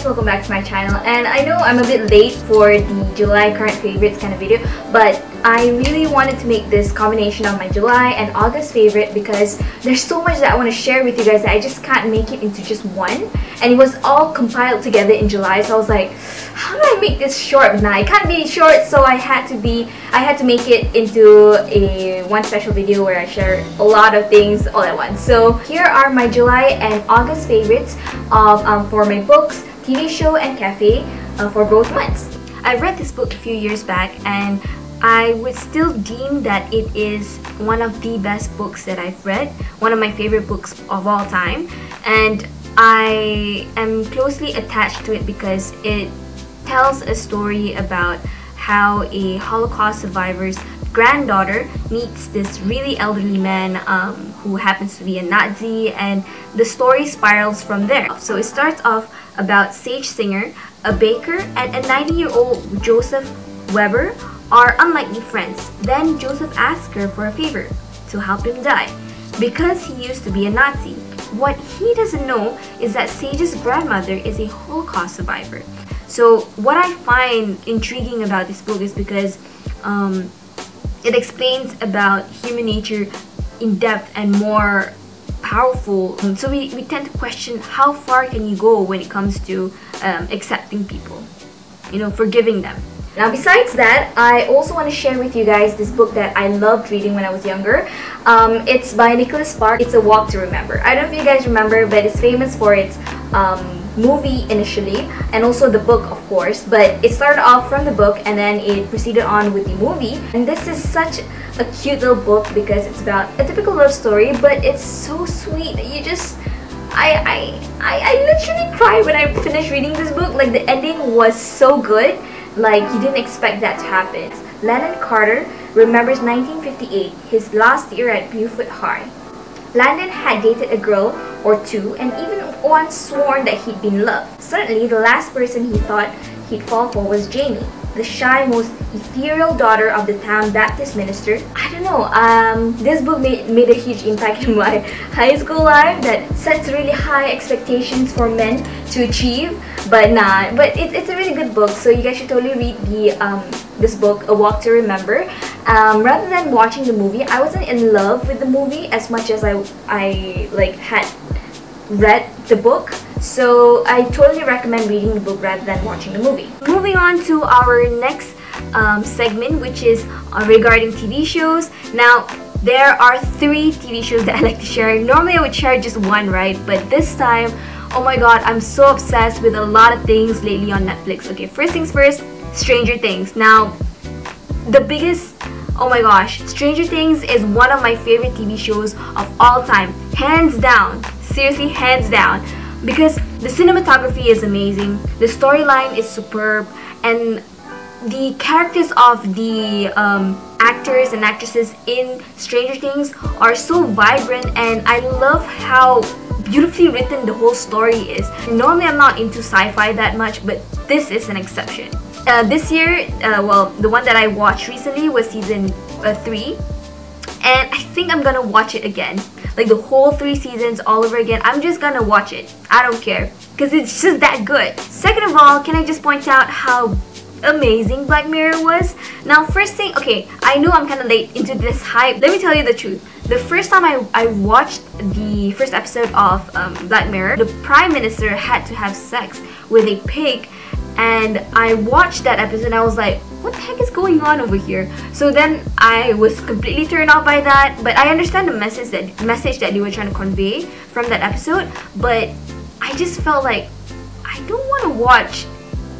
welcome back to my channel. And I know I'm a bit late for the July current favorites kind of video, but I really wanted to make this combination of my July and August favorite because there's so much that I want to share with you guys that I just can't make it into just one, and it was all compiled together in July. So I was like, how do I make this short? Nah, it can't be short, so I had to make it into a one special video where I share a lot of things all at once. So here are my July and August favorites of for my books, TV show, and cafe for both months. I read this book a few years back, and I would still deem that it is one of the best books that I've read, one of my favorite books of all time, and I am closely attached to it because it tells a story about how a Holocaust survivor's granddaughter meets this really elderly man who happens to be a Nazi, and the story spirals from there. So it starts off about Sage Singer, a baker, and a 90-year-old Joseph Weber are unlikely friends. Then Joseph asks her for a favor, to help him die, because he used to be a Nazi. What he doesn't know is that Sage's grandmother is a Holocaust survivor. So what I find intriguing about this book is because it explains about human nature in depth and more powerful. So we tend to question how far can you go when it comes to accepting people, forgiving them. Now besides that, I also want to share with you guys this book that I loved reading when I was younger. It's by Nicholas Sparks. It's A Walk to Remember. I don't know if you guys remember, but it's famous for its movie initially, and also the book, of course. But it started off from the book and then it proceeded on with the movie. And this is such a cute little book because it's about a typical love story, but it's so sweet that you just... I literally cried when I finished reading this book. Like, the ending was so good. Like, you didn't expect that to happen. Landon Carter remembers 1958, his last year at Beaufort High. Landon had dated a girl or two and even once sworn that he'd been loved. Suddenly, the last person he thought he'd fall for was Jamie, the shy, most ethereal daughter of the town Baptist minister. I don't know, this book made a huge impact in my high school life that sets really high expectations for men to achieve. But nah, but it's a really good book, so you guys should totally read this book, A Walk to Remember. Rather than watching the movie, I wasn't in love with the movie as much as I like had read the book. So I totally recommend reading the book rather than watching the movie. Moving on to our next segment, which is regarding TV shows. Now, there are 3 TV shows that I like to share. Normally I would share just one, right? But this time, oh my god, I'm so obsessed with a lot of things lately on Netflix. Okay, first things first, Stranger Things. Now, the biggest... oh my gosh, Stranger Things is one of my favorite TV shows of all time. Hands down. Seriously, hands down. Because the cinematography is amazing, the storyline is superb, and the characters of the actors and actresses in Stranger Things are so vibrant, and I love how beautifully written the whole story is. Normally I'm not into sci-fi that much, but this is an exception. This year, well, the one that I watched recently was season 3, and I think I'm gonna watch it again. Like the whole 3 seasons all over again. I'm just gonna watch it. I don't care, because it's just that good. Second of all, can I just point out how amazing Black Mirror was? Now, first thing, okay, I know I'm kind of late into this hype. Let me tell you the truth. The first time I watched the first episode of Black Mirror, the Prime Minister had to have sex with a pig, and I watched that episode and I was like, what the heck is going on over here? So then I was completely turned off by that, but I understand the message that they were trying to convey from that episode, but I just felt like I don't want to watch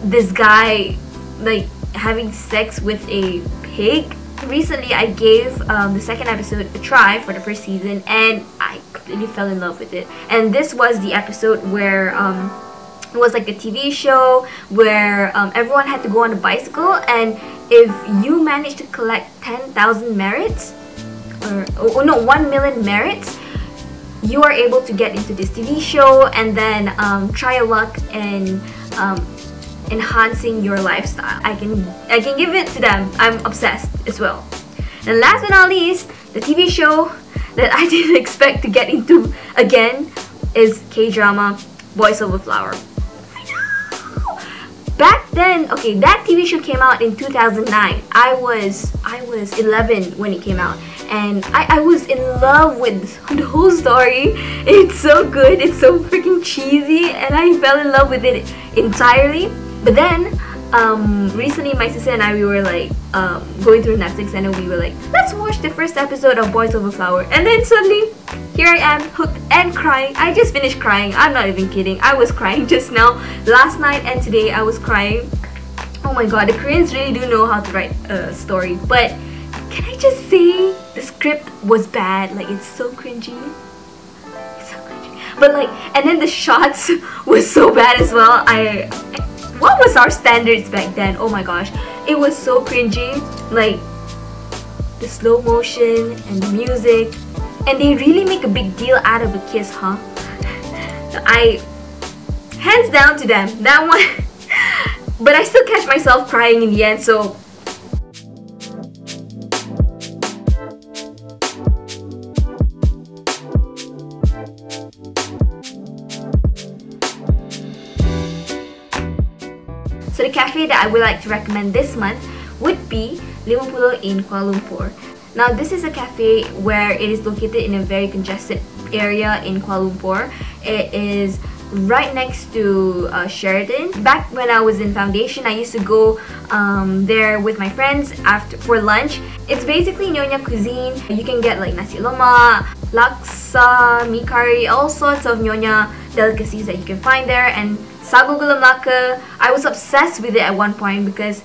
this guy like having sex with a pig. Recently I gave the second episode a try for the first season, and I completely fell in love with it. And this was the episode where it was like a TV show where everyone had to go on a bicycle, and if you managed to collect 10,000 merits, or no, 1 million merits, you are able to get into this TV show and then try your luck in enhancing your lifestyle. I can give it to them. I'm obsessed as well. And last but not least, the TV show that I didn't expect to get into again is K-drama Boys Over Flower. then, okay, that TV show came out in 2009. I was 11 when it came out, and I was in love with the whole story. It's so good, it's so freaking cheesy, and I fell in love with it entirely. But then recently my sister and I, we were like going through Netflix, and we were like, let's watch the first episode of Boys Over Flower. And then suddenly here I am, hooked and crying. I just finished crying. I'm not even kidding. I was crying just now. Last night and today I was crying. Oh my god, the Koreans really do know how to write a story. But can I just say, the script was bad. Like, it's so cringy. It's so cringy. But like, and then the shots was so bad as well. What was our standards back then? Oh my gosh, it was so cringy. Like, the slow motion and the music, and they really make a big deal out of a kiss, huh? Hands down to them, that one. But I still catch myself crying in the end, so the cafe that I would like to recommend this month would be 50 in Kuala Lumpur. Now, this is a cafe where it is located in a very congested area in Kuala Lumpur. It is right next to Sheraton. Back when I was in foundation, I used to go there with my friends for lunch. It's basically Nyonya cuisine. You can get like nasi lemak, laksa, mee curry, all sorts of Nyonya delicacies that you can find there. And sago gula melaka, I was obsessed with it at one point because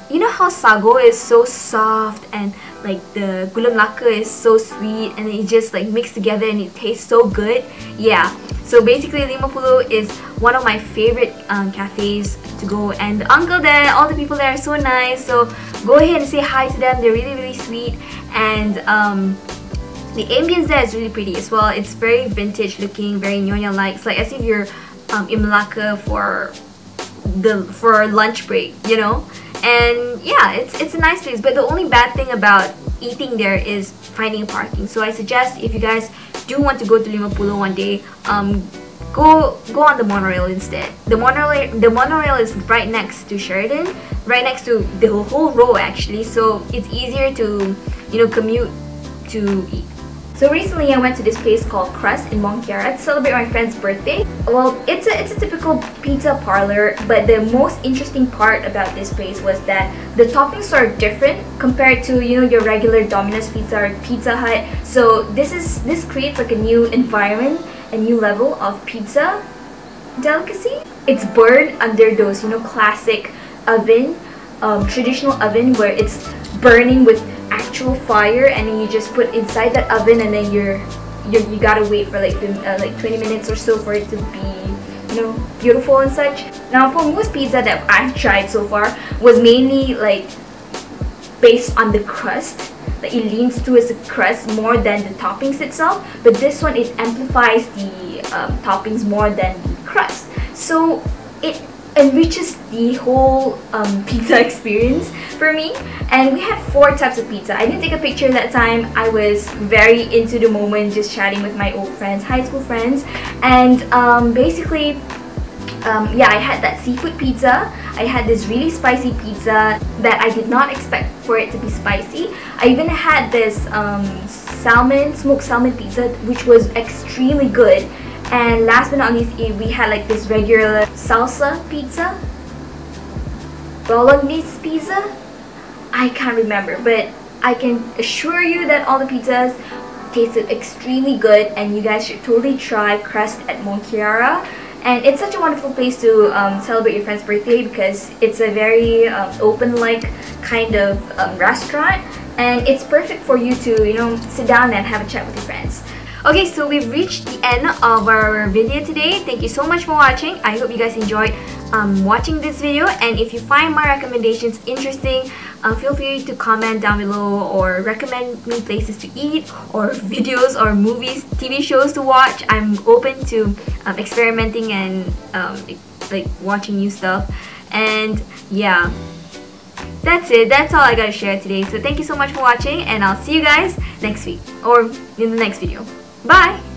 you know how sago is so soft and like the gula melaka is so sweet, and it just like mixed together and it tastes so good. Yeah, so basically 50 is one of my favorite cafes to go, and the uncle there, all the people there are so nice, so go ahead and say hi to them. They're really sweet, and the ambience there is really pretty as well. It's very vintage looking, very Nyonya like. It's like as if you're in Malacca for lunch break, you know. And yeah, it's a nice place, but the only bad thing about eating there is finding parking. So I suggest, if you guys do want to go to 50 one day, go on the monorail instead. The monorail is right next to Sheraton, right next to the whole row actually, so it's easier to, you know, commute to eat. So recently I went to this place called Crust in Monkiara to celebrate my friend's birthday. Well, it's a typical pizza parlor, but the most interesting part about this place was that the toppings are different compared to, you know, your regular Domino's Pizza or Pizza Hut. So this creates like a new environment, a new level of pizza delicacy. It's burned under those, you know, classic oven, traditional oven where it's burning with actual fire, and then you just put inside that oven, and then you gotta wait for like 20 minutes or so for it to be, you know, beautiful and such. Now, for most pizza that I've tried so far was mainly like based on the crust. Like, it leans towards the crust more than the toppings itself, but this one, it amplifies the toppings more than the crust, so it enriches the whole pizza experience for me. And we had 4 types of pizza. I didn't take a picture that time. I was very into the moment, just chatting with my old friends, high school friends. And basically, yeah, I had that seafood pizza. I had this really spicy pizza that I did not expect for it to be spicy. I even had this smoked salmon pizza, which was extremely good. And last but not least, we had like this regular salsa pizza, bolognese pizza. I can't remember, but I can assure you that all the pizzas tasted extremely good, and you guys should totally try Crust at Monkiara. And it's such a wonderful place to celebrate your friend's birthday, because it's a very open-like kind of restaurant, and it's perfect for you to, you know, sit down and have a chat with your friends. Okay, so we've reached the end of our video today. Thank you so much for watching. I hope you guys enjoyed watching this video, and if you find my recommendations interesting, feel free to comment down below or recommend me places to eat or videos or movies, TV shows to watch. I'm open to experimenting and like watching new stuff. And yeah, that's it. That's all I gotta share today. So thank you so much for watching, and I'll see you guys next week or in the next video. Bye!